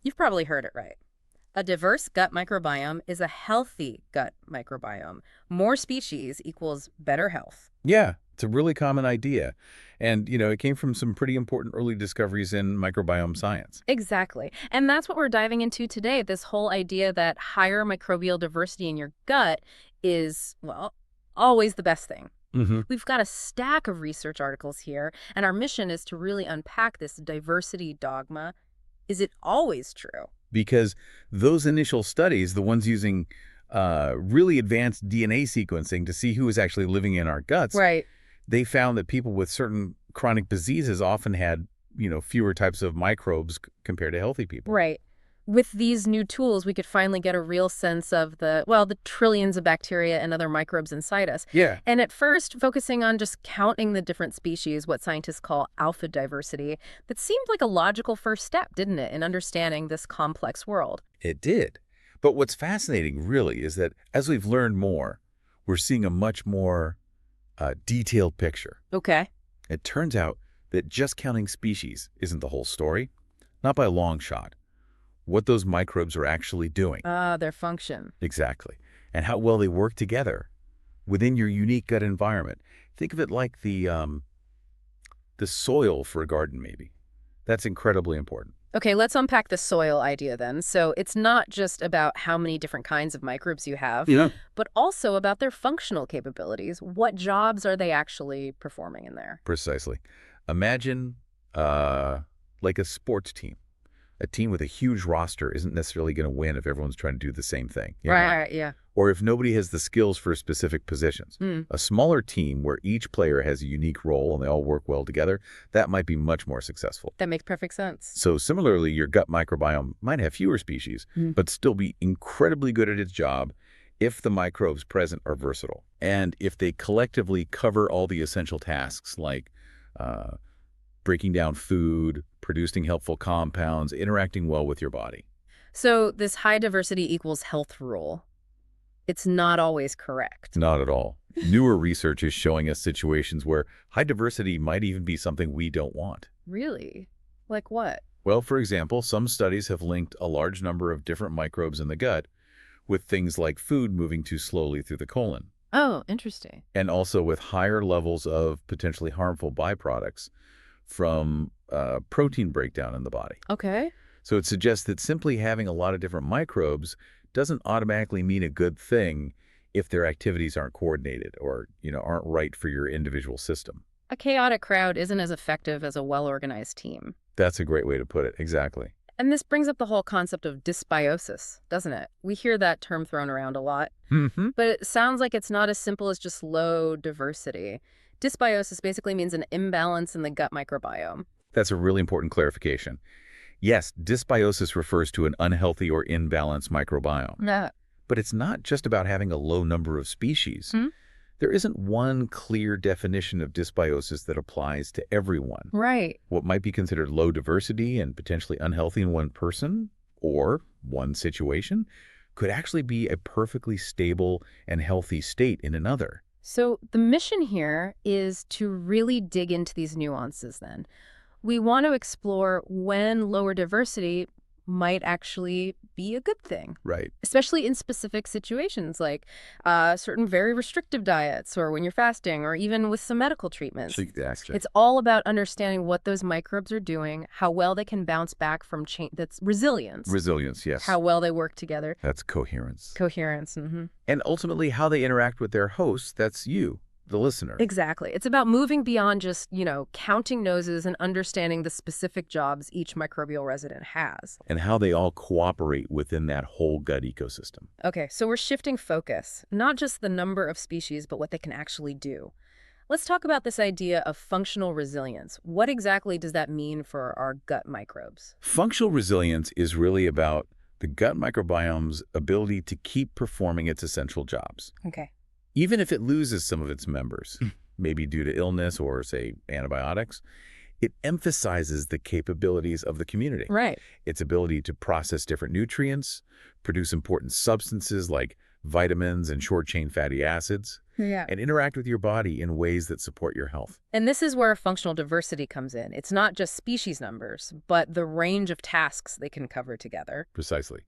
You've probably heard it right. A diverse gut microbiome is a healthy gut microbiome. More species equals better health. Yeah, it's a really common idea. And, it came from some pretty important early discoveries in microbiome science. Exactly. And that's what we're diving into today, this whole idea that higher microbial diversity in your gut is, well, always the best thing. Hmm. We've got a stack of research articles here, and our mission is to really unpack this diversity dogma. Is it always true? Because those initial studies, the ones using really advanced DNA sequencing to see who is actually living in our guts, Right. they found that people with certain chronic diseases often had, fewer types of microbes compared to healthy people. Right. With these new tools, we could finally get a real sense of the trillions of bacteria and other microbes inside us. Yeah, And at first, focusing on just counting the different species, what scientists call alpha diversity, that seemed like a logical first step, didn't it, in understanding this complex world? it did. But what's fascinating, really, is that as we've learned more, we're seeing a much more detailed picture. Okay. It turns out that just counting species isn't the whole story, not by a long shot. What those microbes are actually doing. Their function. Exactly. And how well they work together within your unique gut environment. Think of it like the soil for a garden, maybe. That's incredibly important. Okay, let's unpack the soil idea then. So it's not just about how many different kinds of microbes you have, Yeah. but also about their functional capabilities. What jobs are they actually performing in there? Precisely. Imagine like a sports team. A team with a huge roster isn't necessarily going to win if everyone's trying to do the same thing. Right, yeah. Or if nobody has the skills for specific positions. Mm. A smaller team where each player has a unique role and they all work well together, that might be much more successful. That makes perfect sense. So similarly, your gut microbiome might have fewer species, but still be incredibly good at its job if the microbes present are versatile and if they collectively cover all the essential tasks like breaking down food, producing helpful compounds, interacting well with your body. So this high diversity equals health rule, it's not always correct. Not at all. Newer research is showing us situations where high diversity might even be something we don't want. Really? Like what? Well, for example, some studies have linked a large number of different microbes in the gut with things like food moving too slowly through the colon, Oh, interesting. and also with higher levels of potentially harmful byproducts from protein breakdown in the body. Okay. So it suggests that simply having a lot of different microbes doesn't automatically mean a good thing if their activities aren't coordinated or, aren't right for your individual system. A chaotic crowd isn't as effective as a well-organized team. That's a great way to put it. Exactly. And this brings up the whole concept of dysbiosis, doesn't it? We hear that term thrown around a lot, Mm-hmm. but it sounds like it's not as simple as just low diversity. Dysbiosis basically means an imbalance in the gut microbiome. That's a really important clarification. Yes, dysbiosis refers to an unhealthy or imbalanced microbiome. Yeah. But it's not just about having a low number of species. Hmm? There isn't one clear definition of dysbiosis that applies to everyone. Right. What might be considered low diversity and potentially unhealthy in one person or one situation could actually be a perfectly stable and healthy state in another. So the mission here is to really dig into these nuances then. We want to explore when lower diversity might actually be a good thing, Right. especially in specific situations like certain very restrictive diets or when you're fasting or even with some medical treatments. Exactly. It's all about understanding what those microbes are doing, how well they can bounce back from change. That's resilience. Resilience, yes. How well they work together. That's coherence. Coherence. Mm-hmm. And ultimately how they interact with their hosts, that's you, the listener. Exactly. It's about moving beyond just, counting noses and understanding the specific jobs each microbial resident has. And how they all cooperate within that whole gut ecosystem. Okay, so we're shifting focus, not just the number of species, but what they can actually do. Let's talk about this idea of functional resilience. What exactly does that mean for our gut microbes? Functional resilience is really about the gut microbiome's ability to keep performing its essential jobs. Okay. Even if it loses some of its members, maybe due to illness or, say, antibiotics, it emphasizes the capabilities of the community. Right. Its ability to process different nutrients, produce important substances like vitamins and short-chain fatty acids, Yeah. and interact with your body in ways that support your health. And this is where functional diversity comes in. It's not just species numbers, but the range of tasks they can cover together. Precisely.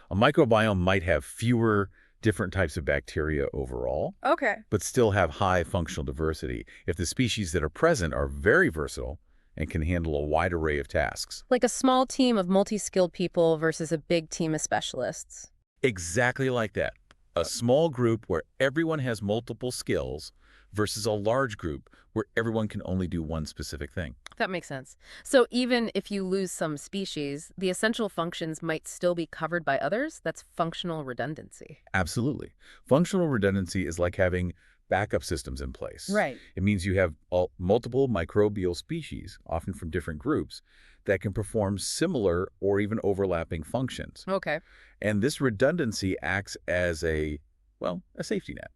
A microbiome might have fewer different types of bacteria overall, Okay. but still have high functional diversity if the species that are present are very versatile and can handle a wide array of tasks. Like a small team of multi-skilled people versus a big team of specialists. Exactly like that. A small group where everyone has multiple skills versus a large group where everyone can only do one specific thing. That makes sense. So even if you lose some species, the essential functions might still be covered by others? That's functional redundancy. Absolutely. Functional redundancy is like having backup systems in place. Right. It means you have multiple microbial species, often from different groups, that can perform similar or even overlapping functions. Okay. And this redundancy acts as a safety net.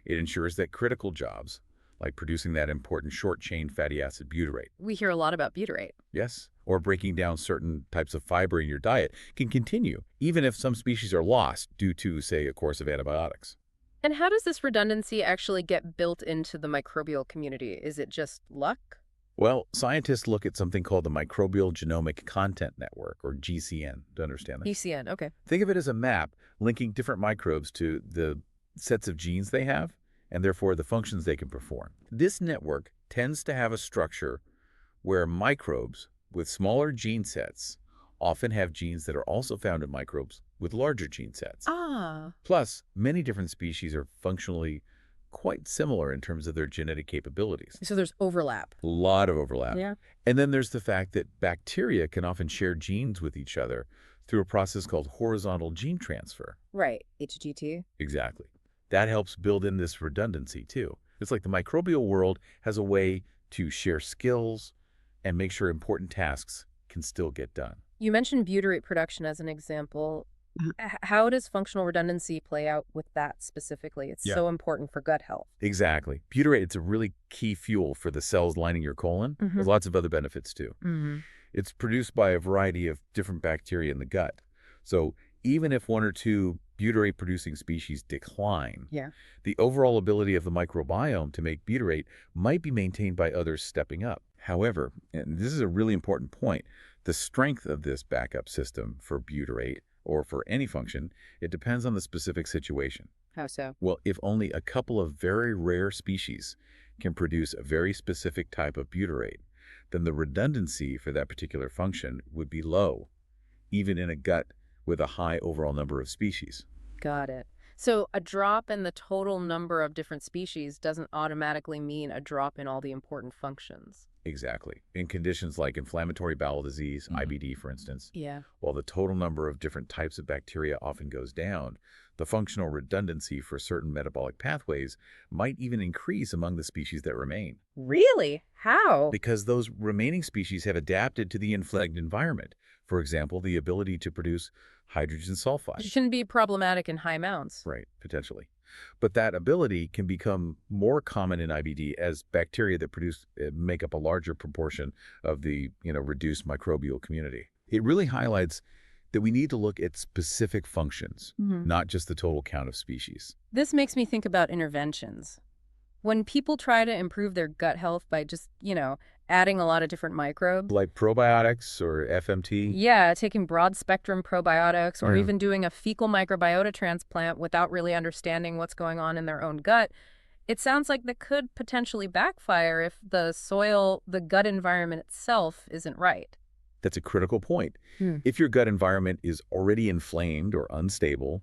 It ensures that critical jobs, like producing that important short-chain fatty acid butyrate, We hear a lot about butyrate. yes, or breaking down certain types of fiber in your diet, can continue, even if some species are lost due to, say, a course of antibiotics. And how does this redundancy actually get built into the microbial community? Is it just luck? Well, scientists look at something called the Microbial Genomic Content Network, or GCN, to understand this. ECN, okay. Think of it as a map linking different microbes to the sets of genes they have, and therefore the functions they can perform. This network tends to have a structure where microbes with smaller gene sets often have genes that are also found in microbes with larger gene sets. Ah. Plus, many different species are functionally quite similar in terms of their genetic capabilities. So there's overlap. A lot of overlap. Yeah. And then there's the fact that bacteria can often share genes with each other through a process called horizontal gene transfer. Right. HGT. Exactly. That helps build in this redundancy, too. It's like the microbial world has a way to share skills and make sure important tasks can still get done. You mentioned butyrate production as an example. How does functional redundancy play out with that specifically? It's Yeah. so important for gut health. Exactly. Butyrate, it's a really key fuel for the cells lining your colon. There's lots of other benefits, too. Mm-hmm. It's produced by a variety of different bacteria in the gut. So even if one or two butyrate-producing species decline, Yeah. the overall ability of the microbiome to make butyrate might be maintained by others stepping up. However, and this is a really important point, the strength of this backup system for butyrate, or for any function, it depends on the specific situation. How so? Well, if only a couple of very rare species can produce a very specific type of butyrate, then the redundancy for that particular function would be low, even in a gut with a high overall number of species. Got it. So a drop in the total number of different species doesn't automatically mean a drop in all the important functions. Exactly. In conditions like inflammatory bowel disease, IBD, for instance, Yeah. while the total number of different types of bacteria often goes down, the functional redundancy for certain metabolic pathways might even increase among the species that remain, Really? How? because those remaining species have adapted to the inflamed environment. For example, the ability to produce hydrogen It sulfide. shouldn't be problematic in high amounts. Right, potentially. But that ability can become more common in IBD as bacteria that make up a larger proportion of the reduced microbial community. It really highlights that we need to look at specific functions, not just the total count of species. This makes me think about interventions. When people try to improve their gut health by just, adding a lot of different microbes. Like probiotics or FMT. Yeah, taking broad spectrum probiotics or Yeah. even doing a fecal microbiota transplant without really understanding what's going on in their own gut. It sounds like that could potentially backfire if the soil, the gut environment itself isn't right. That's a critical point. If your gut environment is already inflamed or unstable,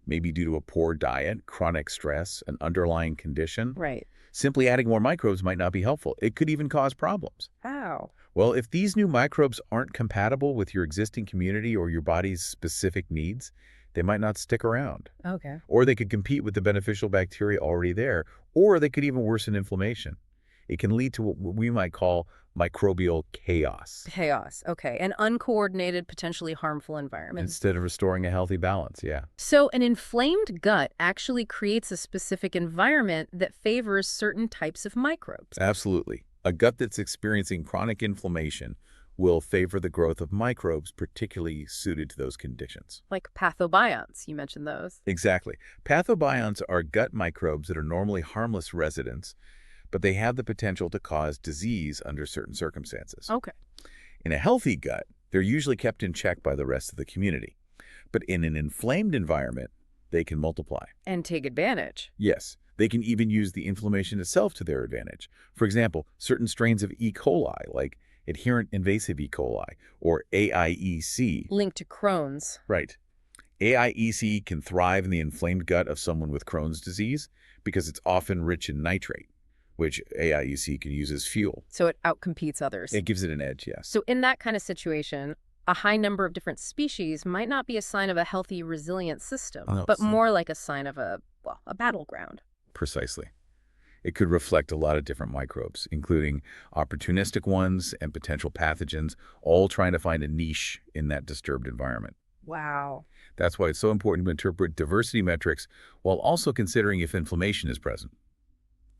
maybe due to a poor diet, chronic stress, an underlying condition, Right. simply adding more microbes might not be helpful. It could even cause problems. How? Well, if these new microbes aren't compatible with your existing community or your body's specific needs, they might not stick around. Okay. Or they could compete with the beneficial bacteria already there, or they could even worsen inflammation. It can lead to what we might call microbial chaos Chaos. Okay. An uncoordinated, potentially harmful environment. instead of restoring a healthy balance. Yeah. So an inflamed gut actually creates a specific environment that favors certain types of microbes. Absolutely. A gut that's experiencing chronic inflammation will favor the growth of microbes particularly suited to those conditions. Like pathobionts, you mentioned those. Exactly. Pathobionts are gut microbes that are normally harmless residents, but they have the potential to cause disease under certain circumstances. Okay. In a healthy gut, they're usually kept in check by the rest of the community. But in an inflamed environment, they can multiply. And take advantage. Yes, they can even use the inflammation itself to their advantage. For example, certain strains of E. coli, like adherent invasive E. coli, or AIEC. Linked to Crohn's. Right. AIEC can thrive in the inflamed gut of someone with Crohn's disease because it's often rich in nitrate, which AIEC can use as fuel. So it outcompetes others. It gives it an edge, yes. So in that kind of situation, a high number of different species might not be a sign of a healthy, resilient system, No, but more like a sign of a battleground. Precisely. It could reflect a lot of different microbes, including opportunistic ones and potential pathogens, all trying to find a niche in that disturbed environment. Wow. That's why it's so important to interpret diversity metrics while also considering if inflammation is present.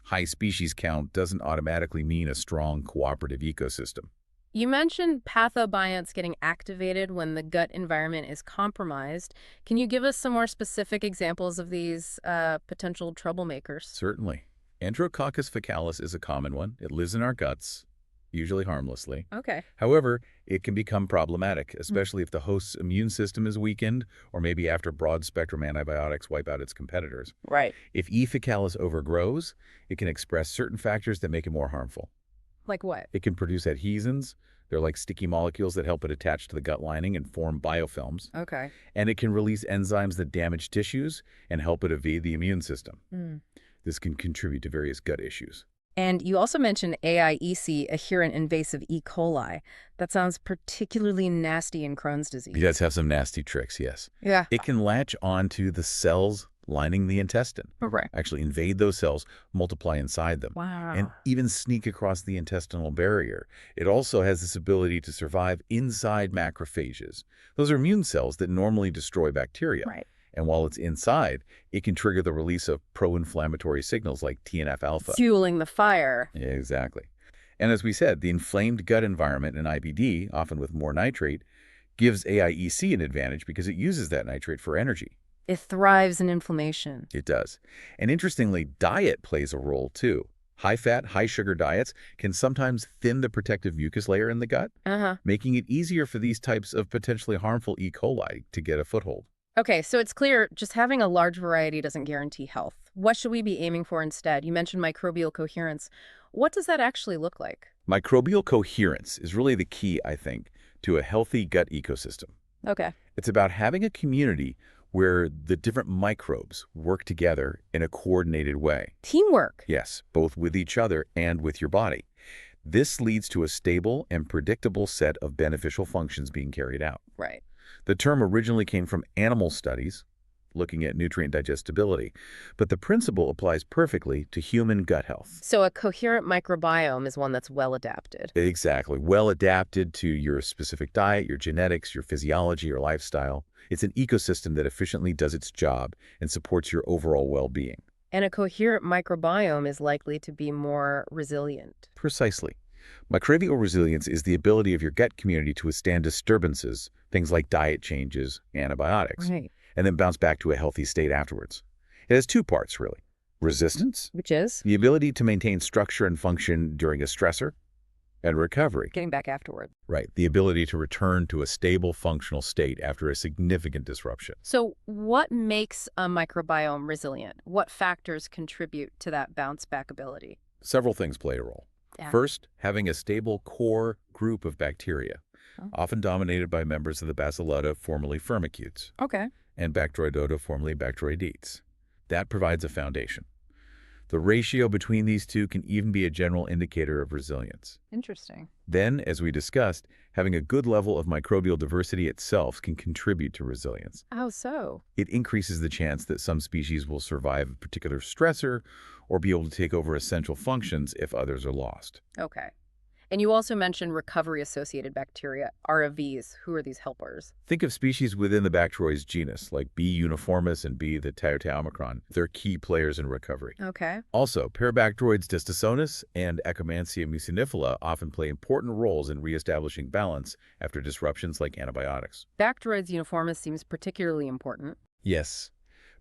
High species count doesn't automatically mean a strong cooperative ecosystem. You mentioned pathobionts getting activated when the gut environment is compromised. Can you give us some more specific examples of these potential troublemakers? Certainly. Enterococcus faecalis is a common one. It lives in our guts, usually harmlessly. Okay. However, it can become problematic, especially if the host's immune system is weakened or maybe after broad-spectrum antibiotics wipe out its competitors. Right. If E. faecalis overgrows, it can express certain factors that make it more harmful. Like what? It can produce adhesins. They're like sticky molecules that help it attach to the gut lining and form biofilms. Okay. And it can release enzymes that damage tissues and help it evade the immune system. This can contribute to various gut issues. And you also mentioned AIEC, adherent invasive E. coli. That sounds particularly nasty in Crohn's disease. It does have some nasty tricks, yes. Yeah. It can latch onto the cells lining the intestine. Right. Actually invade those cells, multiply inside them. Wow. And even sneak across the intestinal barrier. It also has this ability to survive inside macrophages. Those are immune cells that normally destroy bacteria. Right. And while it's inside, it can trigger the release of pro-inflammatory signals like TNF-alpha. Fueling the fire. Yeah, exactly. And as we said, the inflamed gut environment in IBD, often with more nitrate, gives AIEC an advantage because it uses that nitrate for energy. It thrives in inflammation. It does. And interestingly, diet plays a role too. High-fat, high-sugar diets can sometimes thin the protective mucus layer in the gut, making it easier for these types of potentially harmful E. coli to get a foothold. Okay, so it's clear just having a large variety doesn't guarantee health. What should we be aiming for instead? You mentioned microbial coherence. What does that actually look like? Microbial coherence is really the key, I think, to a healthy gut ecosystem. Okay. It's about having a community where the different microbes work together in a coordinated way. Teamwork. Yes, both with each other and with your body. This leads to a stable and predictable set of beneficial functions being carried out. Right. The term originally came from animal studies, looking at nutrient digestibility, but the principle applies perfectly to human gut health. So a coherent microbiome is one that's well adapted. Exactly. Well adapted to your specific diet, your genetics, your physiology, your lifestyle. It's an ecosystem that efficiently does its job and supports your overall well-being. And a coherent microbiome is likely to be more resilient. Precisely. Microbial resilience is the ability of your gut community to withstand disturbances, things like diet changes, antibiotics, Right. and then bounce back to a healthy state afterwards. It has two parts, really. Resistance, Which is? the ability to maintain structure and function during a stressor, and recovery. Getting back afterward. Right, the ability to return to a stable, functional state after a significant disruption. So what makes a microbiome resilient? What factors contribute to that bounce back ability? Several things play a role. Yeah. First, having a stable core group of bacteria, often dominated by members of the Bacillata, formerly Firmicutes, Okay. and Bacteroidota, formerly Bacteroidetes. That provides a foundation. The ratio between these two can even be a general indicator of resilience. Interesting. Then, as we discussed, having a good level of microbial diversity itself can contribute to resilience. How so? It increases the chance that some species will survive a particular stressor or be able to take over essential functions if others are lost. Okay. And you also mentioned recovery-associated bacteria, RAVs. Who are these helpers? Think of species within the Bacteroides genus, like B. uniformis and B. the Tiotaomicron. They're key players in recovery. Okay. Also, Parabacteroides distasonus and Echinacea mucinifila often play important roles in reestablishing balance after disruptions like antibiotics. Bacteroides uniformis seems particularly important. Yes.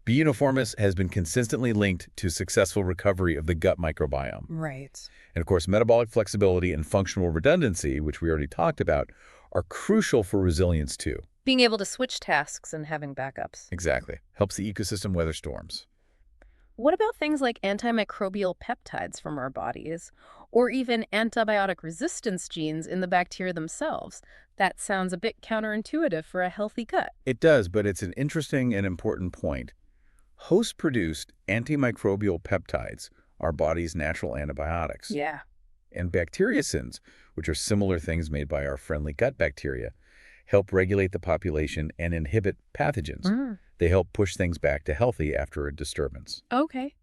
B. uniformis has been consistently linked to successful recovery of the gut microbiome. Right. And of course, metabolic flexibility and functional redundancy, which we already talked about, are crucial for resilience too. Being able to switch tasks and having backups. Exactly. Helps the ecosystem weather storms. What about things like antimicrobial peptides from our bodies, or even antibiotic resistance genes in the bacteria themselves? That sounds a bit counterintuitive for a healthy gut. It does, but it's an interesting and important point. Host-produced antimicrobial peptides are body's natural antibiotics. Yeah. And bacteriocins, which are similar things made by our friendly gut bacteria, help regulate the population and inhibit pathogens. They help push things back to healthy after a disturbance. Okay.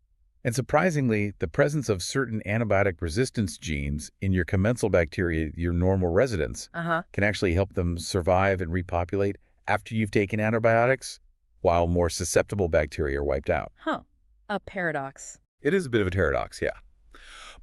And surprisingly, the presence of certain antibiotic resistance genes in your commensal bacteria, your normal residents, can actually help them survive and repopulate after you've taken antibiotics, while more susceptible bacteria are wiped out. A paradox. It is a bit of a paradox, yeah.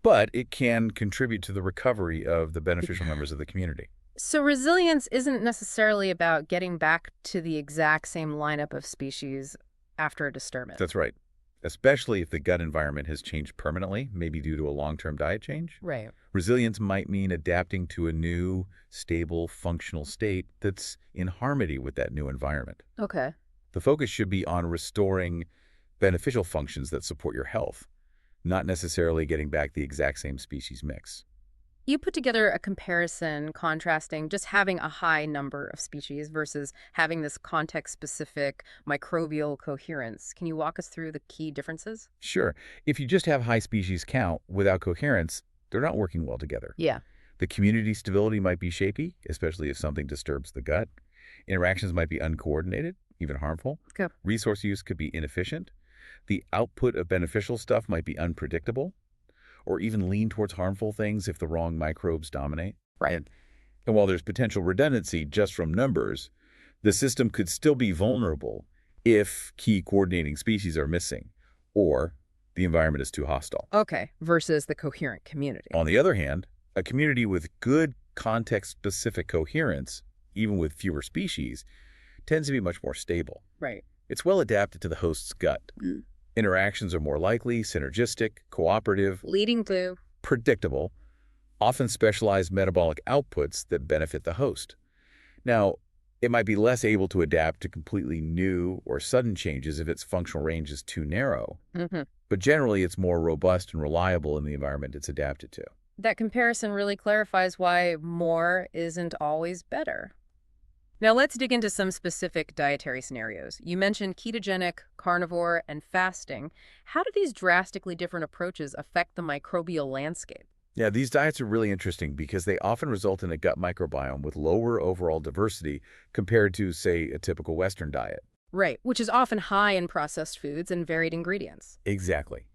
But it can contribute to the recovery of the beneficial members of the community. So resilience isn't necessarily about getting back to the exact same lineup of species after a disturbance. That's right. Especially if the gut environment has changed permanently, maybe due to a long-term diet change. Right. Resilience might mean adapting to a new, stable, functional state that's in harmony with that new environment. Okay. The focus should be on restoring beneficial functions that support your health, not necessarily getting back the exact same species mix. You put together a comparison contrasting just having a high number of species versus having this context-specific microbial coherence. Can you walk us through the key differences? Sure. If you just have high species count without coherence, they're not working well together. Yeah. The community stability might be shaky, especially if something disturbs the gut. Interactions might be uncoordinated, even harmful. Okay. Resource use could be inefficient. The output of beneficial stuff might be unpredictable, or even lean towards harmful things if the wrong microbes dominate. Right. And while there's potential redundancy just from numbers, the system could still be vulnerable if key coordinating species are missing or the environment is too hostile. Okay. Versus the coherent community. On the other hand, a community with good context-specific coherence, even with fewer species, tends to be much more stable. Right. It's well adapted to the host's gut. Interactions are more likely, synergistic, cooperative, Leading to predictable, often specialized metabolic outputs that benefit the host. Now, it might be less able to adapt to completely new or sudden changes if its functional range is too narrow, but generally it's more robust and reliable in the environment it's adapted to. That comparison really clarifies why more isn't always better. Now let's dig into some specific dietary scenarios. You mentioned ketogenic, carnivore, and fasting. How do these drastically different approaches affect the microbial landscape? Yeah, these diets are really interesting because they often result in a gut microbiome with lower overall diversity compared to, say, a typical Western diet. Right, which is often high in processed foods and varied ingredients. Exactly.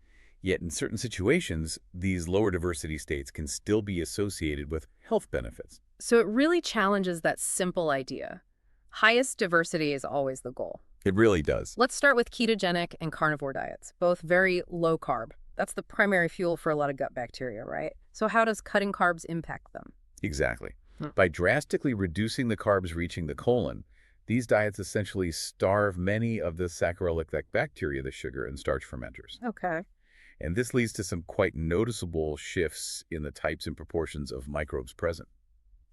Yet in certain situations, these lower diversity states can still be associated with health benefits. So it really challenges that simple idea. Highest diversity is always the goal. It really does. Let's start with ketogenic and carnivore diets, both very low carb. That's the primary fuel for a lot of gut bacteria, right? So how does cutting carbs impact them? Exactly. By drastically reducing the carbs reaching the colon, these diets essentially starve many of the saccharolytic bacteria, the sugar and starch fermenters. Okay. And this leads to some quite noticeable shifts in the types and proportions of microbes present.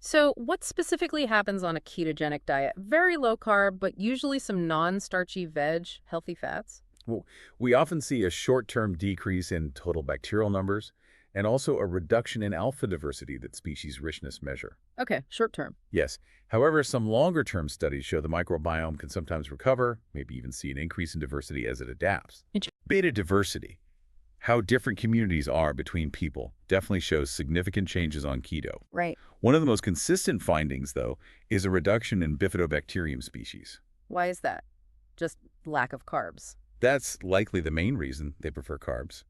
So what specifically happens on a ketogenic diet? Very low carb, but usually some non-starchy veg, healthy fats? Well, we often see a short-term decrease in total bacterial numbers and also a reduction in alpha diversity that species richness measure. Okay, short term. Yes. However, some longer-term studies show the microbiome can sometimes recover, maybe even see an increase in diversity as it adapts. Beta diversity, how different communities are between people, definitely shows significant changes on keto. Right. One of the most consistent findings, though, is a reduction in bifidobacterium species. Why is that? Just lack of carbs. That's likely the main reason they prefer carbs.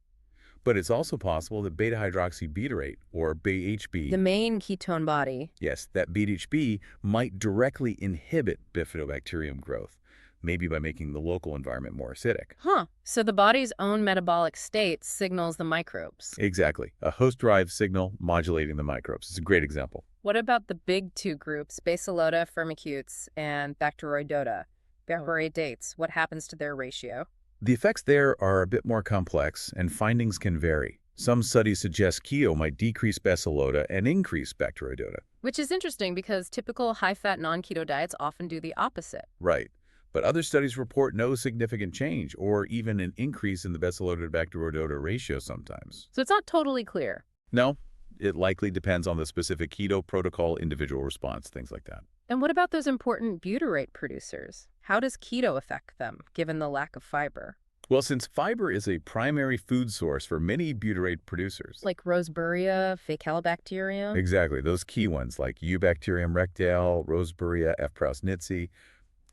But it's also possible that beta-hydroxybutyrate, or The BHB, main ketone body. yes, that BHB might directly inhibit bifidobacterium growth, maybe by making the local environment more acidic. Huh. So the body's own metabolic state signals the microbes. Exactly. A host-derived signal modulating the microbes. It's a great example. What about the big two groups, Bacillota, Firmicutes, and Bacteroidota? Bacteroidates, what happens to their ratio? The effects there are a bit more complex, and findings can vary. Some studies suggest keto might decrease Bacillota and increase Bacteroidota. Which is interesting because typical high-fat non-keto diets often do the opposite. Right. But other studies report no significant change or even an increase in the Bacillota to Bacteroidota ratio sometimes. So it's not totally clear. No, it likely depends on the specific keto protocol, individual response, things like that. And what about those important butyrate producers? How does keto affect them, given the lack of fiber? Well, since fiber is a primary food source for many butyrate producers. Like Roseburia, Faecalibacterium? Exactly, those key ones like Eubacterium rectale, Roseburia, F. prausnitzii.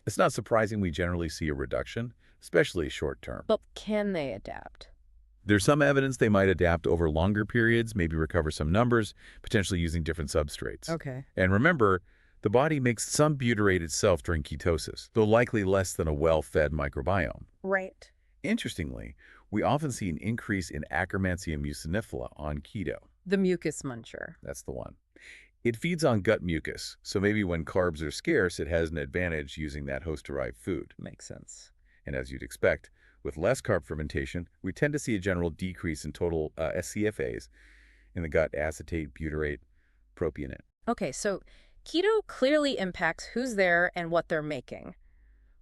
It's not surprising we generally see a reduction, especially short term. But can they adapt? There's some evidence they might adapt over longer periods, maybe recover some numbers, potentially using different substrates. Okay. And remember, the body makes some butyrate itself during ketosis, though likely less than a well-fed microbiome. Right. Interestingly, we often see an increase in Akkermansia mucinifera on keto. The mucus muncher. That's the one. It feeds on gut mucus, so maybe when carbs are scarce, it has an advantage using that host-derived food. Makes sense. And as you'd expect, with less carb fermentation, we tend to see a general decrease in total SCFAs in the gut: acetate, butyrate, propionate. Okay, so keto clearly impacts who's there and what they're making.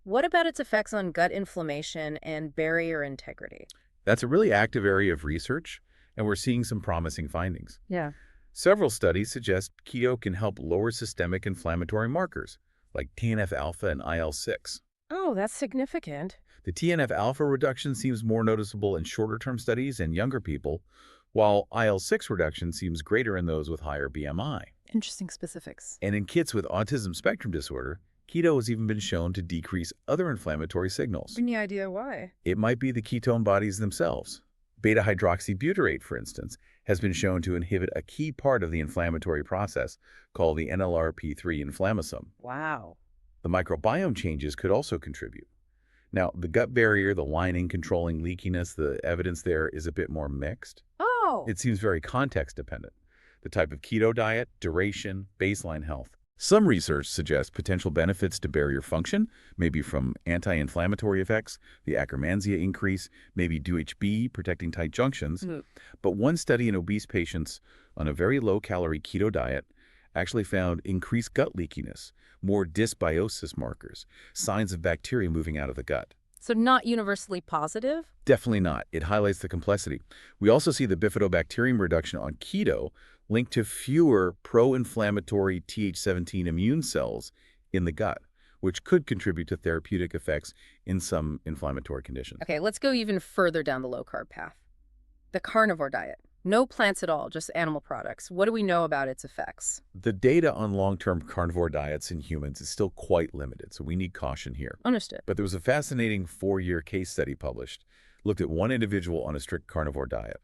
What about its effects on gut inflammation and barrier integrity? That's a really active area of research, and we're seeing some promising findings. Yeah. Several studies suggest keto can help lower systemic inflammatory markers, like TNF-alpha and IL-6. Oh, that's significant. The TNF-alpha reduction seems more noticeable in shorter-term studies in younger people, while IL-6 reduction seems greater in those with higher BMI. Interesting specifics. And in kids with autism spectrum disorder, keto has even been shown to decrease other inflammatory signals. Any idea why? It might be the ketone bodies themselves. Beta-hydroxybutyrate, for instance, has been shown to inhibit a key part of the inflammatory process called the NLRP3 inflammasome. Wow. The microbiome changes could also contribute. Now, the gut barrier, the lining controlling leakiness, the evidence there is a bit more mixed. Oh. It seems very context dependent. The type of keto diet, duration, baseline health. Some research suggests potential benefits to barrier function, maybe from anti-inflammatory effects, the Akkermansia increase, maybe DHB protecting tight junctions. But one study in obese patients on a very low-calorie keto diet actually found increased gut leakiness, more dysbiosis markers, signs of bacteria moving out of the gut. So not universally positive? Definitely not. It highlights the complexity. We also see the bifidobacterium reduction on keto linked to fewer pro-inflammatory Th17 immune cells in the gut, which could contribute to therapeutic effects in some inflammatory conditions. Okay, let's go even further down the low-carb path. The carnivore diet. No plants at all, just animal products. What do we know about its effects? The data on long-term carnivore diets in humans is still quite limited, so we need caution here. Understood. But there was a fascinating 4-year case study published, looked at one individual on a strict carnivore diet.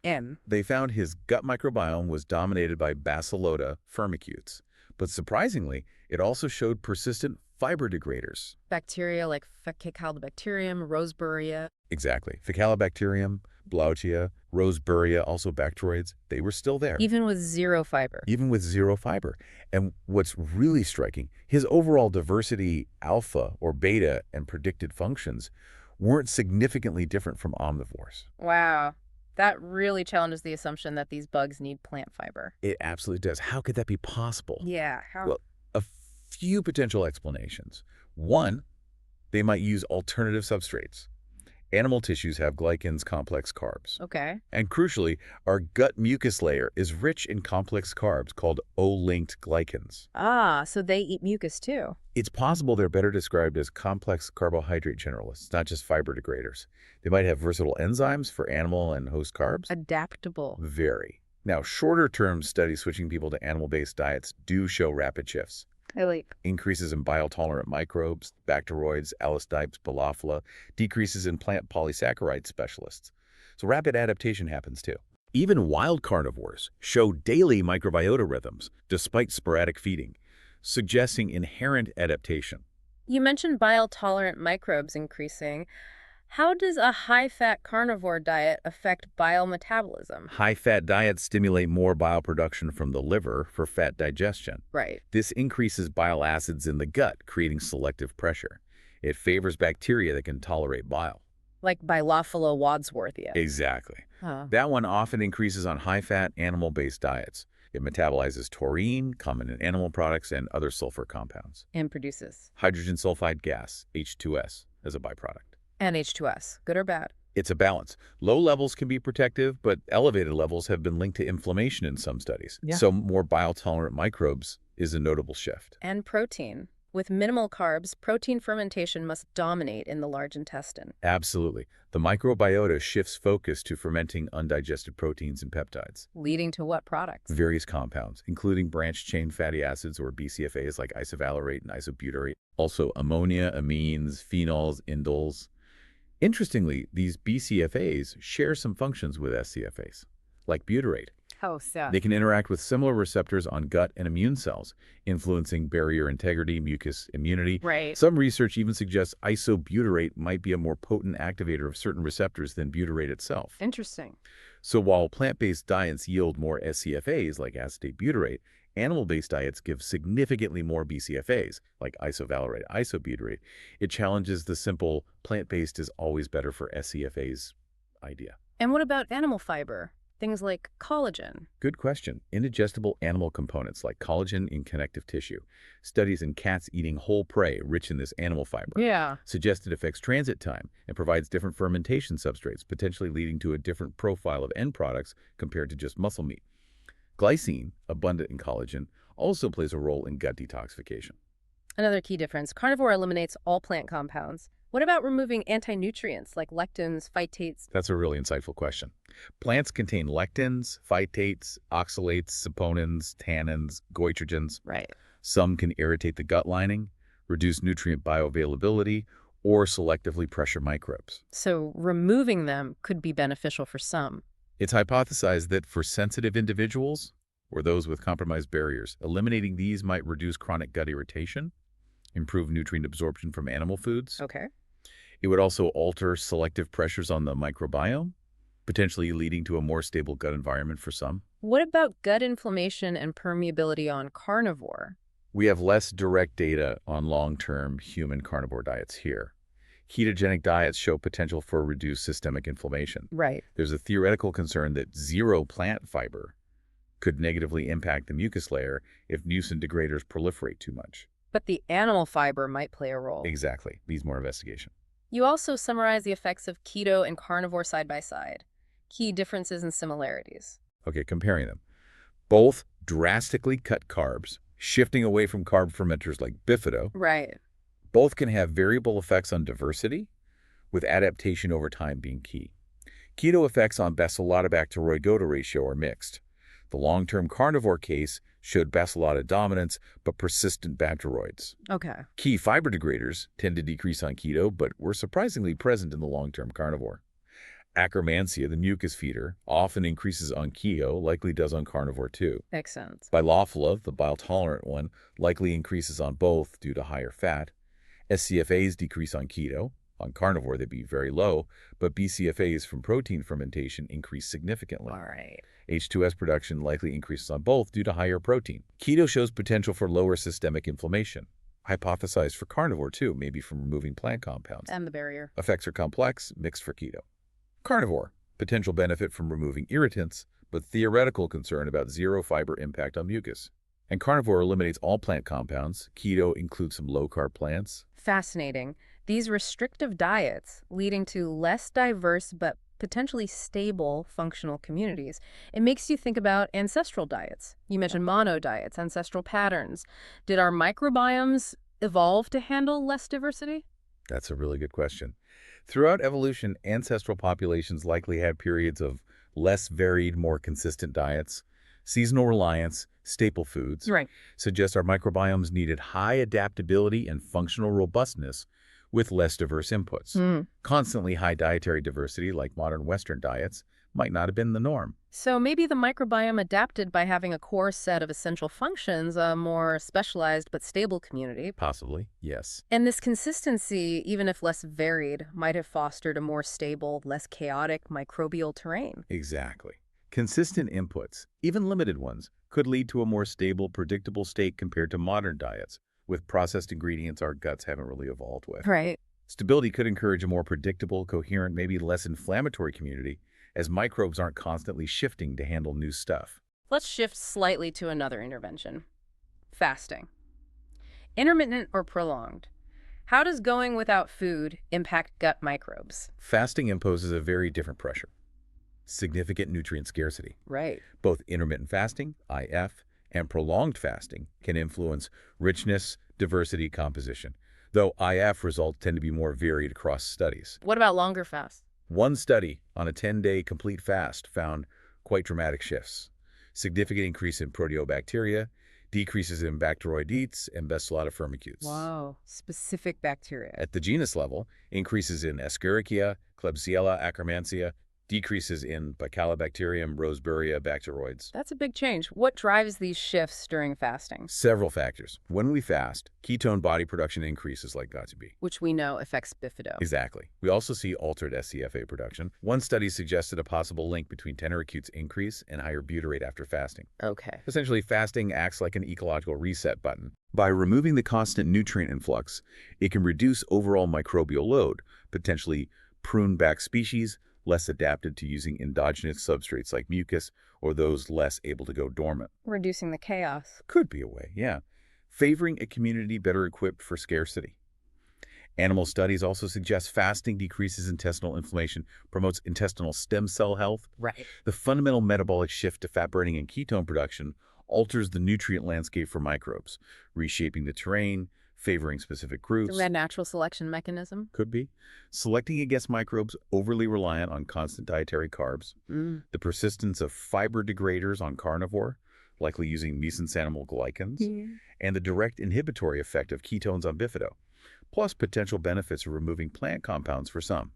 They found his gut microbiome was dominated by Bacillota firmicutes, but surprisingly, it also showed persistent fiber degraders. Bacteria like Faecalibacterium, Roseburia. Exactly. Faecalibacterium, Blautia, Roseburia, also bacteroids, they were still there. Even with zero fiber. Even with zero fiber. And what's really striking, his overall diversity, alpha or beta, and predicted functions weren't significantly different from omnivores. Wow. That really challenges the assumption that these bugs need plant fiber. It absolutely does. How could that be possible? Yeah. Well, a few potential explanations. One, they might use alternative substrates. Animal tissues have glycans, complex carbs. Okay. And crucially, our gut mucus layer is rich in complex carbs called O-linked glycans. Ah, so they eat mucus too. It's possible they're better described as complex carbohydrate generalists, not just fiber degraders. They might have versatile enzymes for animal and host carbs. Adaptable. Very. Now, shorter-term studies switching people to animal-based diets do show rapid shifts. Increases in biotolerant microbes, bacteroids, allostypes, Bolophila, decreases in plant polysaccharide specialists. So rapid adaptation happens too. Even wild carnivores show daily microbiota rhythms despite sporadic feeding, suggesting inherent adaptation. You mentioned bile-tolerant microbes increasing. How does a high-fat carnivore diet affect bile metabolism? High-fat diets stimulate more bile production from the liver for fat digestion. Right. This increases bile acids in the gut, creating selective pressure. It favors bacteria that can tolerate bile. Like Bilophila wadsworthia. Exactly. Huh. That one often increases on high-fat, animal-based diets. It metabolizes taurine, common in animal products, and other sulfur compounds. And produces. Hydrogen sulfide gas, H2S, as a byproduct. And H2S. Good or bad? It's a balance. Low levels can be protective, but elevated levels have been linked to inflammation in some studies. Yeah. So more bile-tolerant microbes is a notable shift. And protein. With minimal carbs, protein fermentation must dominate in the large intestine. Absolutely. The microbiota shifts focus to fermenting undigested proteins and peptides. Leading to what products? Various compounds, including branched-chain fatty acids or BCFAs like isovalerate and isobutyrate. Also ammonia, amines, phenols, indoles. Interestingly, these BCFAs share some functions with SCFAs, like butyrate. Oh, so. They can interact with similar receptors on gut and immune cells, influencing barrier integrity, mucus immunity. Right. Some research even suggests isobutyrate might be a more potent activator of certain receptors than butyrate itself. Interesting. So while plant-based diets yield more SCFAs, like acetate butyrate, animal-based diets give significantly more BCFAs, like isovalerate, isobutyrate. It challenges the simple plant-based is always better for SCFAs idea. And what about animal fiber? Things like collagen. Good question. Indigestible animal components like collagen in connective tissue. Studies in cats eating whole prey rich in this animal fiber Yeah. suggest it affects transit time and provides different fermentation substrates, potentially leading to a different profile of end products compared to just muscle meat. Glycine, abundant in collagen, also plays a role in gut detoxification. Another key difference, carnivore eliminates all plant compounds. What about removing anti-nutrients like lectins, phytates? That's a really insightful question. Plants contain lectins, phytates, oxalates, saponins, tannins, goitrogens. Right. Some can irritate the gut lining, reduce nutrient bioavailability, or selectively pressure microbes. So removing them could be beneficial for some. It's hypothesized that for sensitive individuals or those with compromised barriers, eliminating these might reduce chronic gut irritation, improve nutrient absorption from animal foods. Okay. It would also alter selective pressures on the microbiome, potentially leading to a more stable gut environment for some. What about gut inflammation and permeability on carnivore? We have less direct data on long-term human carnivore diets here. Ketogenic diets show potential for reduced systemic inflammation. Right. There's a theoretical concern that zero plant fiber could negatively impact the mucus layer if mucin degraders proliferate too much. But the animal fiber might play a role. Exactly. Needs more investigation. You also summarize the effects of keto and carnivore side by side. Key differences and similarities. Okay, comparing them. Both drastically cut carbs, shifting away from carb fermenters like bifido. Right. Both can have variable effects on diversity, with adaptation over time being key. Keto effects on bacillata-bacteroigoda ratio are mixed. The long-term carnivore case showed bacillata dominance, but persistent bacteroids. Okay. Key fiber degraders tend to decrease on keto, but were surprisingly present in the long-term carnivore. Akkermansia, the mucus feeder, often increases on keto, likely does on carnivore too. Makes sense. Bilophila, the bile-tolerant one, likely increases on both due to higher fat. SCFAs decrease on keto. On carnivore, they'd be very low, but BCFAs from protein fermentation increase significantly. All right. H2S production likely increases on both due to higher protein. Keto shows potential for lower systemic inflammation. Hypothesized for carnivore too, maybe from removing plant compounds. And the barrier. Effects are complex, mixed for keto. Carnivore, potential benefit from removing irritants, but theoretical concern about zero fiber impact on mucus. And carnivore eliminates all plant compounds. Keto includes some low-carb plants. Fascinating. These restrictive diets leading to less diverse but potentially stable functional communities. It makes you think about ancestral diets. You mentioned mono diets, ancestral patterns. Did our microbiomes evolve to handle less diversity? That's a really good question. Throughout evolution, ancestral populations likely had periods of less varied, more consistent diets. Seasonal reliance, staple foods, Right. suggest our microbiomes needed high adaptability and functional robustness with less diverse inputs. Constantly high dietary diversity, like modern Western diets, might not have been the norm. So maybe the microbiome adapted by having a core set of essential functions, a more specialized but stable community. Possibly, yes. And this consistency, even if less varied, might have fostered a more stable, less chaotic microbial terrain. Exactly. Consistent inputs, even limited ones, could lead to a more stable, predictable state compared to modern diets, with processed ingredients our guts haven't really evolved with. Right. Stability could encourage a more predictable, coherent, maybe less inflammatory community, as microbes aren't constantly shifting to handle new stuff. Let's shift slightly to another intervention. Fasting. Intermittent or prolonged? How does going without food impact gut microbes? Fasting imposes a very different pressure. Significant nutrient scarcity. Right. Both intermittent fasting, IF, and prolonged fasting can influence richness, diversity, composition, though IF results tend to be more varied across studies. What about longer fasts? One study on a 10-day complete fast found quite dramatic shifts. Significant increase in proteobacteria, decreases in Bacteroidetes and Bacillata firmicutes. Wow, specific bacteria. At the genus level, increases in Escherichia, Klebsiella acromantia, decreases in Bacillobacterium, Roseburia, bacteroides. That's a big change. What drives these shifts during fasting? Several factors. When we fast, ketone body production increases like got to be. Which we know affects bifido. Exactly. We also see altered SCFA production. One study suggested a possible link between tenoricute's increase and higher butyrate after fasting. Okay. Essentially, fasting acts like an ecological reset button. By removing the constant nutrient influx, it can reduce overall microbial load, potentially prune back species less adapted to using endogenous substrates like mucus or those less able to go dormant. Reducing the chaos. Could be a way, yeah. Favoring a community better equipped for scarcity. Animal studies also suggest fasting decreases intestinal inflammation, promotes intestinal stem cell health. Right. The fundamental metabolic shift to fat burning and ketone production alters the nutrient landscape for microbes, reshaping the terrain, favoring specific groups. Is that natural selection mechanism? Could be. Selecting against microbes overly reliant on constant dietary carbs. The persistence of fiber degraders on carnivore, likely using mesenchymal glycans. And the direct inhibitory effect of ketones on bifido, plus potential benefits of removing plant compounds for some.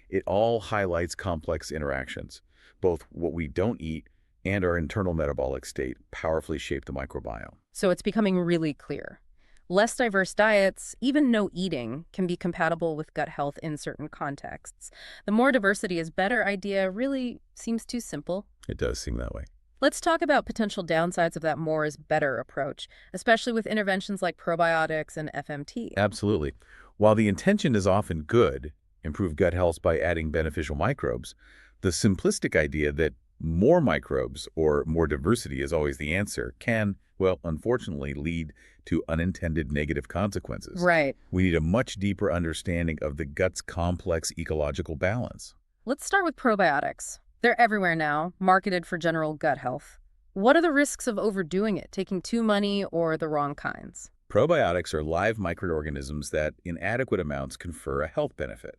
It all highlights complex interactions. Both what we don't eat and our internal metabolic state powerfully shape the microbiome. So it's becoming really clear. Less diverse diets, even no eating, can be compatible with gut health in certain contexts. The more diversity is better idea really seems too simple. It does seem that way. Let's talk about potential downsides of that more is better approach, especially with interventions like probiotics and FMT. Absolutely. While the intention is often good, improve gut health by adding beneficial microbes, the simplistic idea that more microbes or more diversity is always the answer can, well, unfortunately, lead to unintended negative consequences. Right. We need a much deeper understanding of the gut's complex ecological balance. Let's start with probiotics. They're everywhere now, marketed for general gut health. What are the risks of overdoing it, taking too many or the wrong kinds? Probiotics are live microorganisms that, in adequate amounts, confer a health benefit.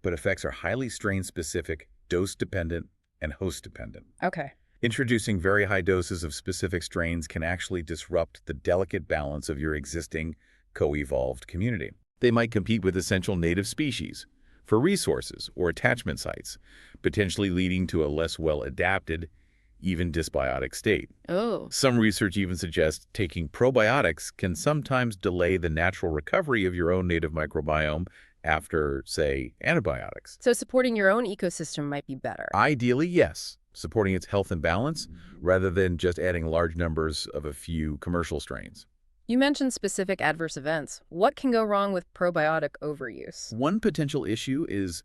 But effects are highly strain-specific, dose-dependent, and host-dependent. Okay. Introducing very high doses of specific strains can actually disrupt the delicate balance of your existing co-evolved community. They might compete with essential native species for resources or attachment sites, potentially leading to a less well-adapted, even dysbiotic state. Oh. Some research even suggests taking probiotics can sometimes delay the natural recovery of your own native microbiome after, say, antibiotics. So supporting your own ecosystem might be better. Ideally, yes, supporting its health and balance rather than just adding large numbers of a few commercial strains. You mentioned specific adverse events. What can go wrong with probiotic overuse? One potential issue is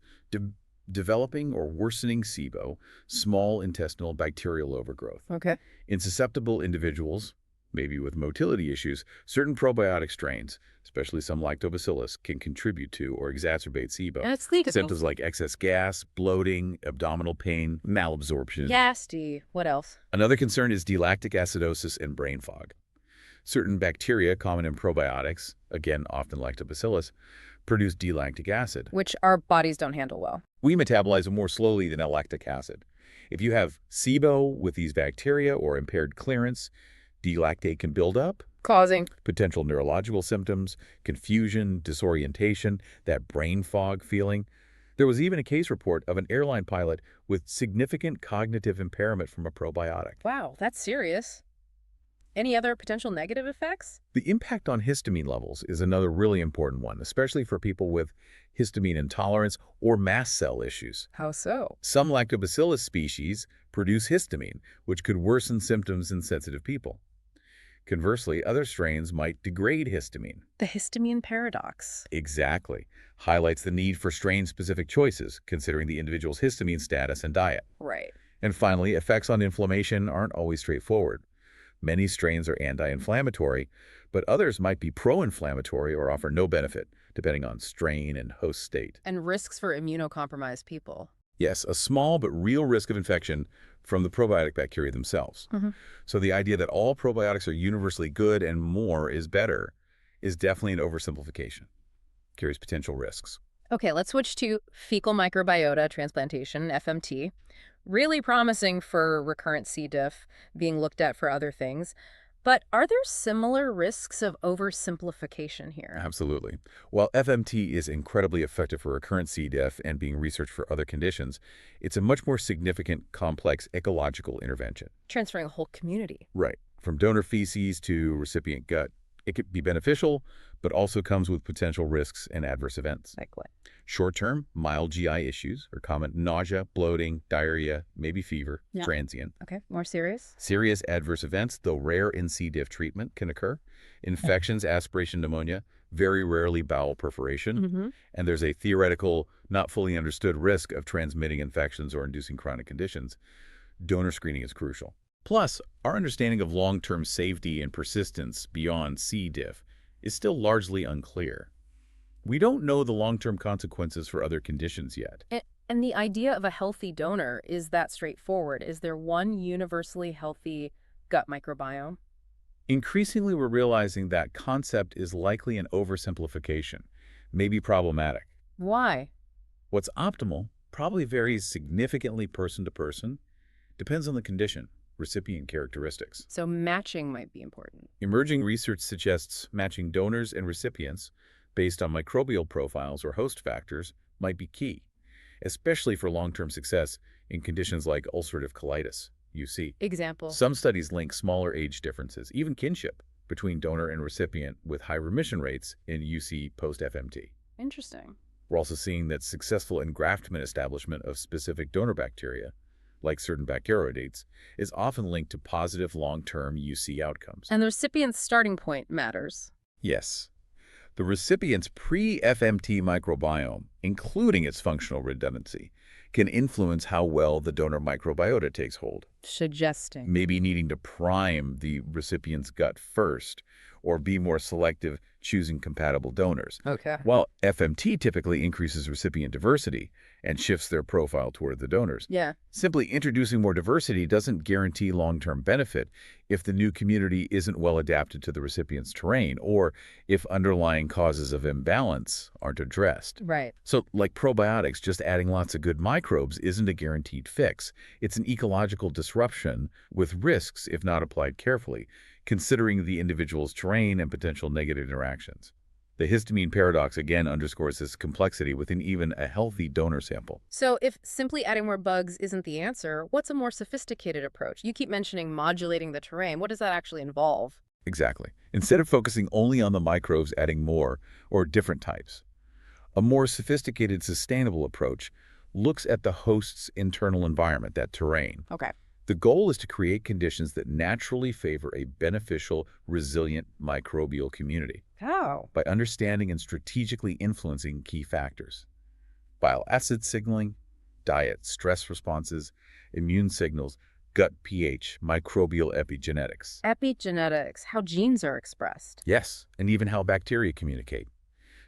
developing or worsening SIBO, small intestinal bacterial overgrowth. Okay. In susceptible individuals, maybe with motility issues, certain probiotic strains, especially some lactobacillus, can contribute to or exacerbate SIBO. That's legal. Symptoms like excess gas, bloating, abdominal pain, malabsorption. Gasty. What else? Another concern is D-lactic acidosis and brain fog. Certain bacteria common in probiotics, again often lactobacillus, produce D-lactic acid, Which our bodies don't handle well. we metabolize it more slowly than lactic acid. If you have SIBO with these bacteria or impaired clearance, D-lactate can build up, Causing. potential neurological symptoms, confusion, disorientation, that brain fog feeling. There was even a case report of an airline pilot with significant cognitive impairment from a probiotic. Wow, that's serious. Any other potential negative effects? The impact on histamine levels is another really important one, especially for people with histamine intolerance or mast cell issues. How so? Some lactobacillus species produce histamine, which could worsen symptoms in sensitive people. Conversely, other strains might degrade histamine. The histamine paradox. Exactly. Highlights the need for strain-specific choices, considering the individual's histamine status and diet. Right. And finally, effects on inflammation aren't always straightforward. Many strains are anti-inflammatory, but others might be pro-inflammatory or offer no benefit, depending on strain and host state. And risks for immunocompromised people. Yes, a small but real risk of infection from the probiotic bacteria themselves. So the idea that all probiotics are universally good and more is better is definitely an oversimplification. Carries potential risks. Okay, let's switch to fecal microbiota transplantation, FMT. Really promising for recurrent C. diff, being looked at for other things. But are there similar risks of oversimplification here? Absolutely. While FMT is incredibly effective for recurrent C. diff and being researched for other conditions, it's a much more significant, complex ecological intervention. Transferring a whole community. Right. From donor feces to recipient gut. It could be beneficial, but also comes with potential risks and adverse events. Like what? Short-term, mild GI issues are common. Nausea, bloating, diarrhea, maybe fever, transient. Okay, more serious? Serious adverse events, though rare in C. diff treatment, can occur. Infections, aspiration pneumonia, very rarely bowel perforation. And there's a theoretical, not fully understood risk of transmitting infections or inducing chronic conditions. Donor screening is crucial. Plus, our understanding of long-term safety and persistence beyond C. diff is still largely unclear. We don't know the long-term consequences for other conditions yet. And the idea of a healthy donor is that straightforward. Is there one universally healthy gut microbiome? Increasingly, we're realizing that concept is likely an oversimplification, maybe problematic. Why? What's optimal probably varies significantly person to person, depends on the condition, recipient characteristics. So matching might be important. Emerging research suggests matching donors and recipients based on microbial profiles or host factors might be key, especially for long-term success in conditions like ulcerative colitis, UC. Example. Some studies link smaller age differences, even kinship, between donor and recipient with high remission rates in UC post-FMT. Interesting. We're also seeing that successful engraftment establishment of specific donor bacteria, like certain bacteroidetes, is often linked to positive long-term UC outcomes. And the recipient's starting point matters. Yes. The recipient's pre-FMT microbiome, including its functional redundancy, can influence how well the donor microbiota takes hold. Suggesting. Maybe needing to prime the recipient's gut first, or be more selective choosing compatible donors. Okay. While FMT typically increases recipient diversity and shifts their profile toward the donors. Yeah. Simply introducing more diversity doesn't guarantee long-term benefit if the new community isn't well adapted to the recipient's terrain or if underlying causes of imbalance aren't addressed. Right. So, like probiotics, just adding lots of good microbes isn't a guaranteed fix. It's an ecological disruption with risks if not applied carefully, considering the individual's terrain and potential negative interactions. The histamine paradox again underscores this complexity within even a healthy donor sample. So if simply adding more bugs isn't the answer, what's a more sophisticated approach? You keep mentioning modulating the terrain. What does that actually involve? Exactly. Instead of focusing only on the microbes adding more or different types, a more sophisticated, sustainable approach looks at the host's internal environment, that terrain. Okay. The goal is to create conditions that naturally favor a beneficial, resilient microbial community. How? By understanding and strategically influencing key factors. Bile acid signaling, diet, stress responses, immune signals, gut pH, microbial epigenetics. Epigenetics, how genes are expressed. Yes, and even how bacteria communicate.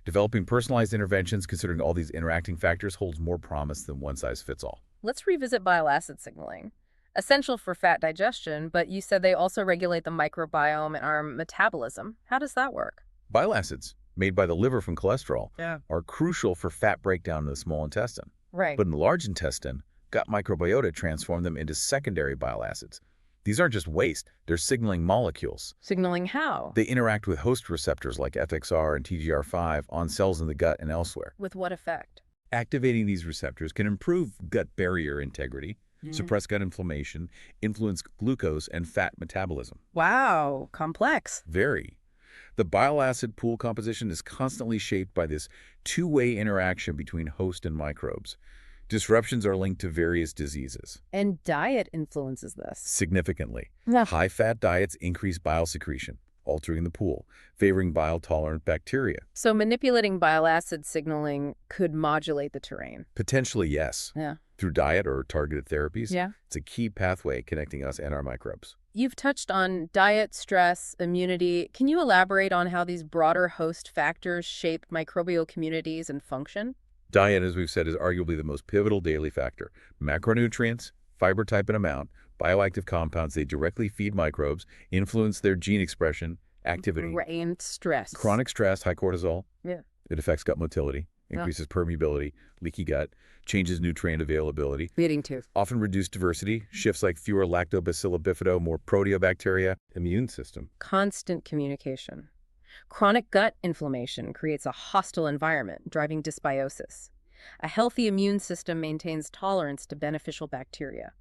Developing personalized interventions considering all these interacting factors holds more promise than one-size-fits-all. Let's revisit bile acid signaling. Essential for fat digestion, but you said they also regulate the microbiome and our metabolism. How does that work? Bile acids, made by the liver from cholesterol, Yeah. are crucial for fat breakdown in the small intestine. Right. But in the large intestine, gut microbiota transform them into secondary bile acids. These aren't just waste, they're signaling molecules. Signaling how? They interact with host receptors like FXR and TGR5 on cells in the gut and elsewhere. With what effect? Activating these receptors can improve gut barrier integrity, suppress gut inflammation, influence glucose and fat metabolism. Wow, complex. Very. The bile acid pool composition is constantly shaped by this two-way interaction between host and microbes. Disruptions are linked to various diseases. And diet influences this. Significantly. Yeah. High-fat diets increase bile secretion, altering the pool, favoring bile-tolerant bacteria. So manipulating bile acid signaling could modulate the terrain. Potentially, yes. Yeah. Through diet or targeted therapies, Yeah. it's a key pathway connecting us and our microbes. You've touched on diet, stress, immunity. Can you elaborate on how these broader host factors shape microbial communities and function? Diet, as we've said, is arguably the most pivotal daily factor. Macronutrients, fiber type and amount, bioactive compounds, they directly feed microbes, influence their gene expression, activity. And stress. Chronic stress, high cortisol. Yeah. It affects gut motility, increases permeability, leaky gut, changes nutrient availability, Leading to. often reduced diversity, shifts like fewer lactobacilli bifido, more proteobacteria, immune system. Constant communication. Chronic gut inflammation creates a hostile environment, driving dysbiosis. A healthy immune system maintains tolerance to beneficial bacteria.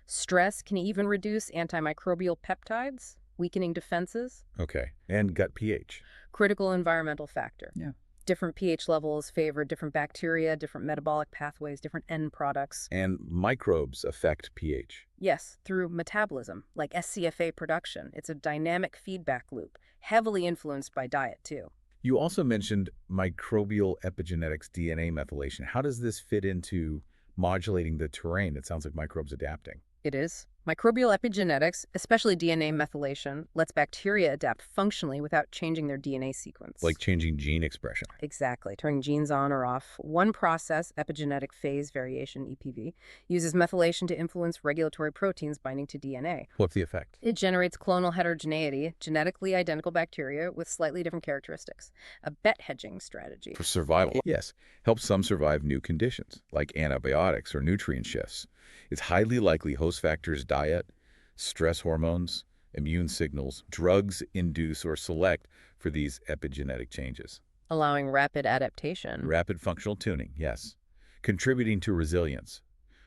Stress can even reduce antimicrobial peptides, weakening defenses. Okay. And gut pH. Critical environmental factor. Yeah. Different pH levels favor different bacteria, different metabolic pathways, different end products. And microbes affect pH. Yes, through metabolism, like SCFA production. It's a dynamic feedback loop, heavily influenced by diet, too. You also mentioned microbial epigenetics, DNA methylation. How does this fit into modulating the terrain? It sounds like microbes adapting. It is. Microbial epigenetics, especially DNA methylation, lets bacteria adapt functionally without changing their DNA sequence. Like changing gene expression. Exactly, turning genes on or off. One process, epigenetic phase variation, EPV, uses methylation to influence regulatory proteins binding to DNA. What's the effect? It generates clonal heterogeneity, genetically identical bacteria with slightly different characteristics. A bet hedging strategy. For survival. Yes. Helps some survive new conditions, like antibiotics or nutrient shifts. It's highly likely host factors, diet, stress hormones, immune signals, drugs induce or select for these epigenetic changes. Allowing rapid adaptation. Rapid functional tuning, yes. Contributing to resilience.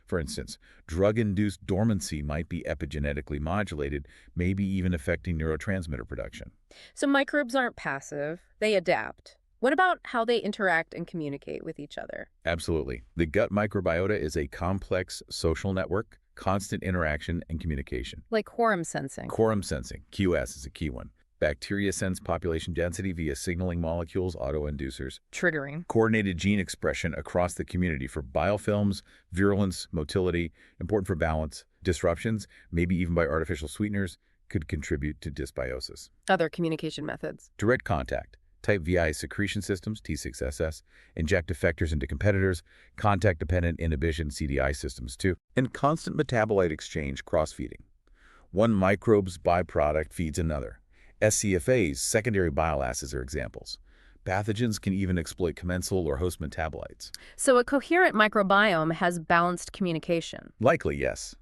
For instance, drug-induced dormancy might be epigenetically modulated, maybe even affecting neurotransmitter production. So microbes aren't passive, they adapt. What about how they interact and communicate with each other? Absolutely. The gut microbiota is a complex social network, constant interaction and communication. Like quorum sensing. Quorum sensing, QS, is a key one. Bacteria sense population density via signaling molecules, autoinducers. Triggering. Coordinated gene expression across the community for biofilms, virulence, motility, important for balance. Disruptions, maybe even by artificial sweeteners, could contribute to dysbiosis. Other communication methods. Direct contact. Type VI secretion systems, T6SS, inject effectors into competitors, contact-dependent inhibition, CDI systems too, and constant metabolite exchange, cross-feeding. One microbe's byproduct feeds another. SCFAs, secondary bile acids, are examples. Pathogens can even exploit commensal or host metabolites. So a coherent microbiome has balanced communication. Likely, yes.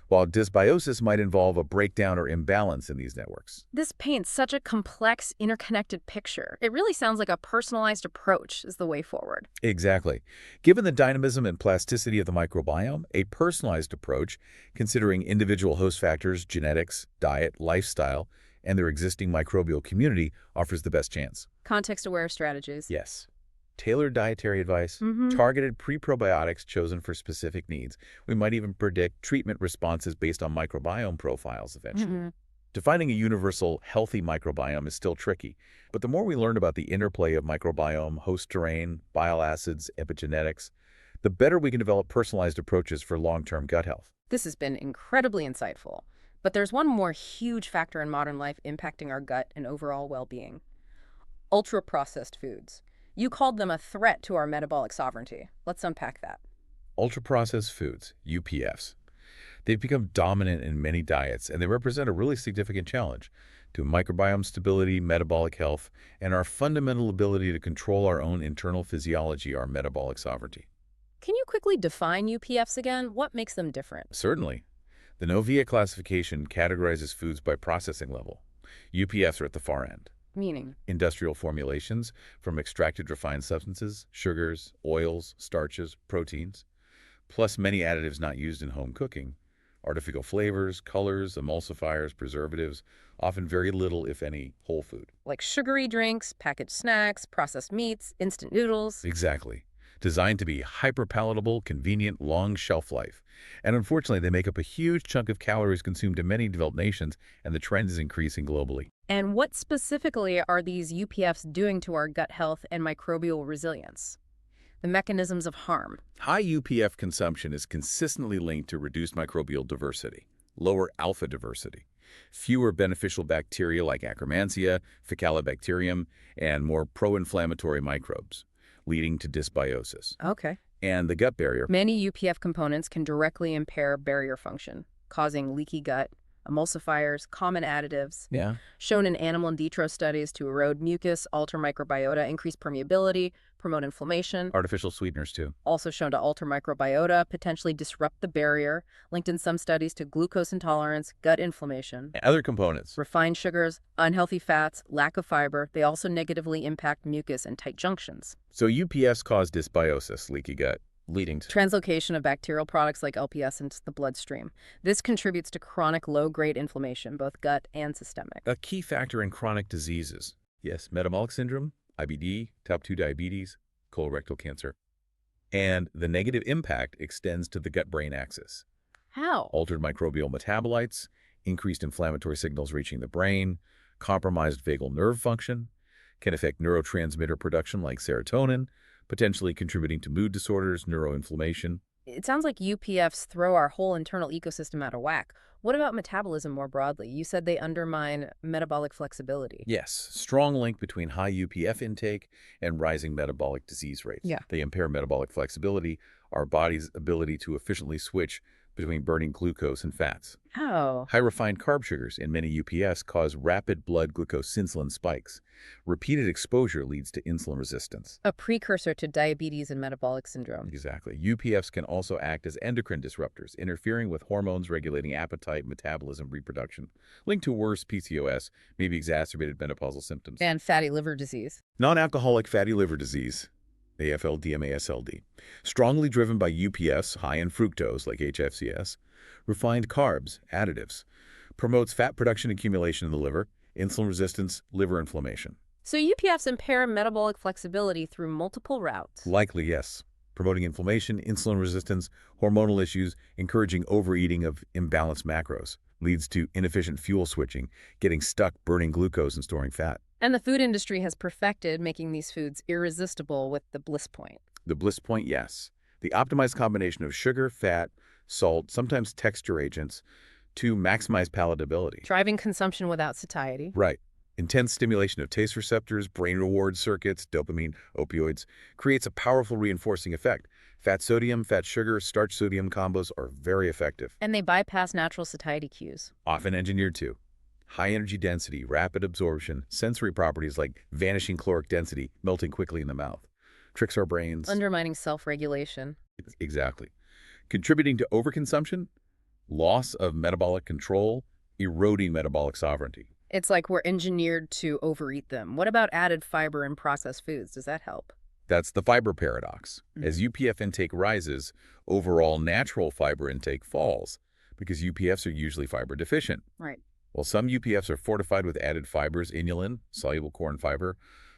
While dysbiosis might involve a breakdown or imbalance in these networks. This paints such a complex, interconnected picture. It really sounds like a personalized approach is the way forward. Exactly. Given the dynamism and plasticity of the microbiome, a personalized approach, considering individual host factors, genetics, diet, lifestyle, and their existing microbial community, offers the best chance. Context-aware strategies. Yes. Tailored dietary advice, targeted pre-probiotics chosen for specific needs. We might even predict treatment responses based on microbiome profiles eventually. Defining a universal, healthy microbiome is still tricky, but the more we learn about the interplay of microbiome, host terrain, bile acids, epigenetics, the better we can develop personalized approaches for long-term gut health. This has been incredibly insightful, but there's one more huge factor in modern life impacting our gut and overall well-being. Ultra-processed foods. You called them a threat to our metabolic sovereignty. Let's unpack that. Ultra-processed foods, UPFs. They've become dominant in many diets, and they represent a really significant challenge to microbiome stability, metabolic health, and our fundamental ability to control our own internal physiology, our metabolic sovereignty. Can you quickly define UPFs again? What makes them different? Certainly. The Novia classification categorizes foods by processing level. UPFs are at the far end. Meaning? Industrial formulations from extracted refined substances, sugars, oils, starches, proteins, plus many additives not used in home cooking, artificial flavors, colors, emulsifiers, preservatives, often very little, if any, whole food. Like sugary drinks, packaged snacks, processed meats, instant noodles. Exactly. Designed to be hyper-palatable, convenient, long shelf life. And unfortunately, they make up a huge chunk of calories consumed in many developed nations, and the trend is increasing globally. And what specifically are these UPFs doing to our gut health and microbial resilience? The mechanisms of harm. High UPF consumption is consistently linked to reduced microbial diversity, lower alpha diversity, fewer beneficial bacteria like Akkermansia, Faecalibacterium, and more pro-inflammatory microbes, leading to dysbiosis. Okay. And the gut barrier. Many UPF components can directly impair barrier function, causing leaky gut, emulsifiers, common additives, Yeah. shown in animal in vitro studies to erode mucus, alter microbiota, increase permeability, promote inflammation. Artificial sweeteners, too. Also shown to alter microbiota, potentially disrupt the barrier, linked in some studies to glucose intolerance, gut inflammation. Other components. Refined sugars, unhealthy fats, lack of fiber, they also negatively impact mucus and tight junctions. So UPFs cause dysbiosis, leaky gut, leading to Translocation of bacterial products like LPS into the bloodstream. This contributes to chronic low-grade inflammation, both gut and systemic. a key factor in chronic diseases. Yes, metabolic syndrome, IBD, type 2 diabetes, colorectal cancer. And the negative impact extends to the gut-brain axis. How? Altered microbial metabolites, increased inflammatory signals reaching the brain, compromised vagal nerve function, can affect neurotransmitter production like serotonin, potentially contributing to mood disorders, neuroinflammation. It sounds like UPFs throw our whole internal ecosystem out of whack. What about metabolism more broadly? You said they undermine metabolic flexibility. Yes, strong link between high UPF intake and rising metabolic disease rates. Yeah. They impair metabolic flexibility, our body's ability to efficiently switch between burning glucose and fats. How? High refined carb sugars in many UPS cause rapid blood glucose insulin spikes. Repeated exposure leads to insulin resistance. A precursor to diabetes and metabolic syndrome. Exactly. UPFs can also act as endocrine disruptors, interfering with hormones regulating appetite, metabolism, reproduction, linked to worse PCOS, maybe exacerbated menopausal symptoms. And fatty liver disease. Non-alcoholic fatty liver disease, AFLD-MASLD, strongly driven by UPFs high in fructose like HFCS, refined carbs, additives, promotes fat production accumulation in the liver, insulin resistance, liver inflammation. So UPFs impair metabolic flexibility through multiple routes. Likely, yes. Promoting inflammation, insulin resistance, hormonal issues, encouraging overeating of imbalanced macros, leads to inefficient fuel switching, getting stuck burning glucose and storing fat. And the food industry has perfected making these foods irresistible with the bliss point. The bliss point, yes. The optimized combination of sugar, fat, salt, sometimes texture agents, to maximize palatability. Driving consumption without satiety. Right. Intense stimulation of taste receptors, brain reward circuits, dopamine, opioids, creates a powerful reinforcing effect. Fat sodium, fat sugar, starch sodium combos are very effective. And they bypass natural satiety cues. Often engineered to. High energy density, rapid absorption, sensory properties like vanishing caloric density, melting quickly in the mouth. Tricks our brains. Undermining self-regulation. Exactly. Contributing to overconsumption, loss of metabolic control, eroding metabolic sovereignty. It's like we're engineered to overeat them. What about added fiber in processed foods? Does that help? That's the fiber paradox. As UPF intake rises, overall natural fiber intake falls because UPFs are usually fiber deficient. Right. While some UPFs are fortified with added fibers, inulin, soluble corn fiber,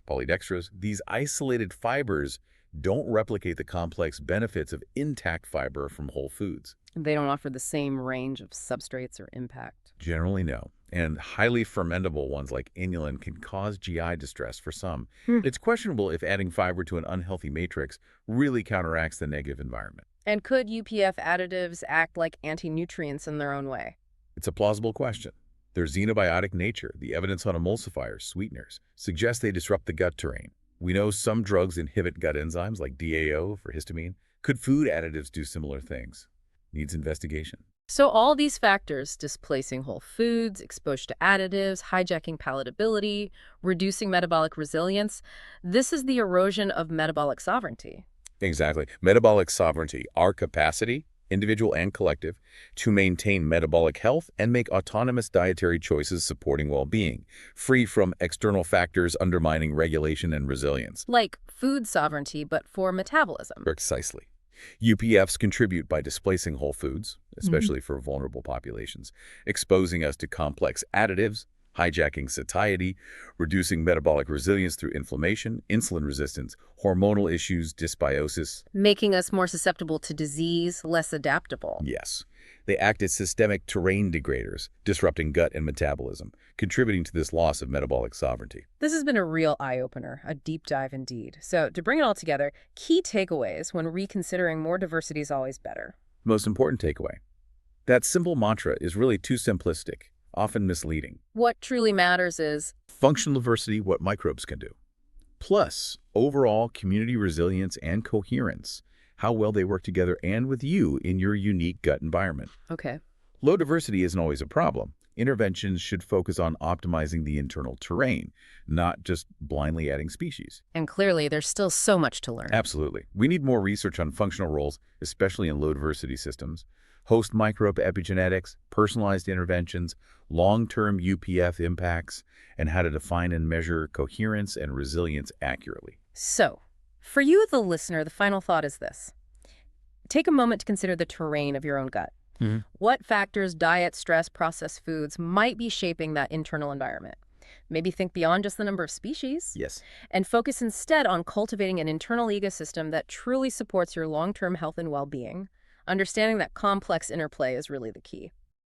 polydextrose, these isolated fibers don't replicate the complex benefits of intact fiber from whole foods. They don't offer the same range of substrates or impact. Generally, no. And highly fermentable ones like inulin can cause GI distress for some. It's questionable if adding fiber to an unhealthy matrix really counteracts the negative environment. And could UPF additives act like anti-nutrients in their own way? It's a plausible question. Their xenobiotic nature, the evidence on emulsifiers, sweeteners, suggests they disrupt the gut terrain. We know some drugs inhibit gut enzymes like DAO for histamine. Could food additives do similar things? Needs investigation. So all these factors, displacing whole foods, exposure to additives, hijacking palatability, reducing metabolic resilience, this is the erosion of metabolic sovereignty. Exactly. Metabolic sovereignty, our capacity individual and collective, to maintain metabolic health and make autonomous dietary choices supporting well-being, free from external factors undermining regulation and resilience. Like food sovereignty, but for metabolism. Precisely. UPFs contribute by displacing whole foods, especially for vulnerable populations, exposing us to complex additives, hijacking satiety, reducing metabolic resilience through inflammation, insulin resistance, hormonal issues, dysbiosis. Making us more susceptible to disease, less adaptable. Yes. They act as systemic terrain degraders, disrupting gut and metabolism, contributing to this loss of metabolic sovereignty. This has been a real eye-opener, a deep dive indeed. So to bring it all together, key takeaways when reconsidering more diversity is always better. Most important takeaway. That simple mantra is really too simplistic, often misleading. What truly matters is Functional diversity, what microbes can do. Plus, overall community resilience and coherence, how well they work together and with you in your unique gut environment. okay. Low diversity isn't always a problem. Interventions should focus on optimizing the internal terrain, not just blindly adding species. And clearly, there's still so much to learn. Absolutely. We need more research on functional roles, especially in low diversity systems, host microbe epigenetics, personalized interventions, long-term UPF impacts, and how to define and measure coherence and resilience accurately. So, for you, the listener, the final thought is this. Take a moment to consider the terrain of your own gut. What factors, diet, stress, processed foods, might be shaping that internal environment? Maybe think beyond just the number of species. Yes. And focus instead on cultivating an internal ecosystem that truly supports your long-term health and well-being. Understanding that complex interplay is really the key.